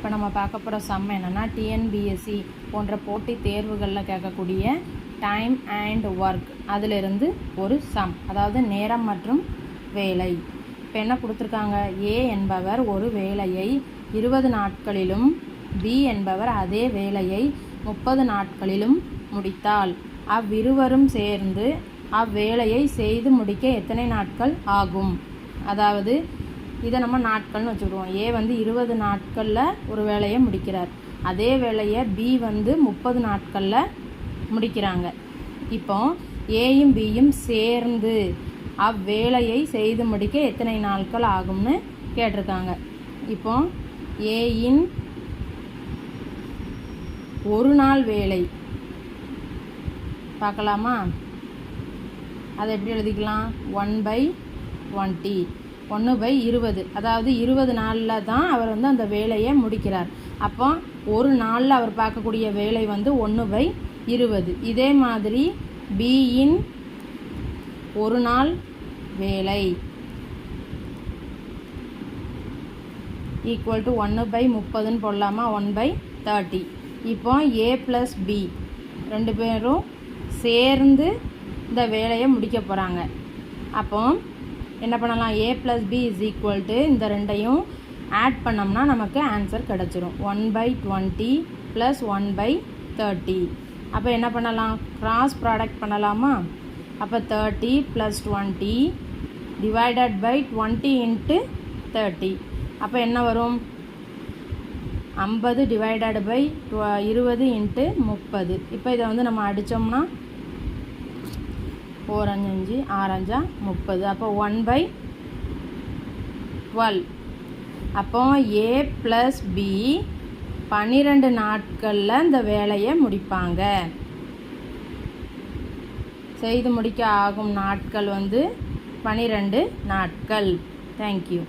இப்போ நம்ம பார்க்க போகிற சம் என்னென்னா டிஎன்பிஎஸ்சி போன்ற போட்டித் தேர்வுகளில் கேட்கக்கூடிய டைம் அண்ட் ஒர்க் அதிலிருந்து ஒரு சம், அதாவது நேரம் மற்றும் வேலை. இப்போ என்ன கொடுத்துருக்காங்க, ஏ என்பவர் ஒரு வேலையை 20 நாட்களிலும் பி என்பவர் அதே வேலையை 30 நாட்களிலும் முடித்தால் அவ்விருவரும் சேர்ந்து அவ்வேலையை செய்து முடிக்க எத்தனை நாட்கள் ஆகும்? அதாவது இதை நம்ம நாட்கள்னு வச்சுக்கிடுவோம். ஏ வந்து 20 நாட்களில் ஒரு வேலையை முடிக்கிறார், அதே வேலையை பி வந்து 30 நாட்களில் முடிக்கிறாங்க. இப்போ ஏயும் பியும் சேர்ந்து அவ்வேலையை செய்து முடிக்க எத்தனை நாட்கள் ஆகும்னு கேட்டிருக்காங்க. இப்போ ஏயின் ஒரு நாள் வேலை பார்க்கலாமா? அதை எப்படி எழுதிக்கலாம்? 1/20, 1/20, அதாவது 20 நாளில் தான் அவர் வந்து அந்த வேலையை முடிக்கிறார். அப்போ ஒரு நாளில் அவர் பார்க்கக்கூடிய வேலை வந்து 1/20. இதே மாதிரி பியின் ஒரு நாள் வேலை ஈக்குவல் டு 1/30ன்னு போடலாமா? 1/30. இப்போ ஏ ப்ளஸ் பி ரெண்டு பேரும் சேர்ந்து இந்த வேலையை முடிக்க போகிறாங்க. அப்போ என்ன பண்ணலாம்? A plus B is equal to இந்த ரெண்டையும் ஆட் பண்ணோம்னா நமக்கு ஆன்சர் கிடச்சிரும். 1/20 ப்ளஸ் 1/30. அப்போ என்ன பண்ணலாம்? கிராஸ் ப்ராடக்ட் பண்ணலாமா? அப்போ 30 ப்ளஸ் 20 டிவைடட் பை 20 இன்ட்டு 30. அப்போ என்ன வரும்? 50 டிவைடட் பை 20 இன்ட்டு 30. இப்போ இதை வந்து நம்ம அடித்தோம்னா 4 5 5 6 5 30. அப்போ 1/12. அப்போ ஏ ப்ளஸ் பி 12 நாட்களில் இந்த வேலையை முடிப்பாங்க. செய்து முடிக்க ஆகும் நாட்கள் வந்து 12 நாட்கள். தேங்க்யூ.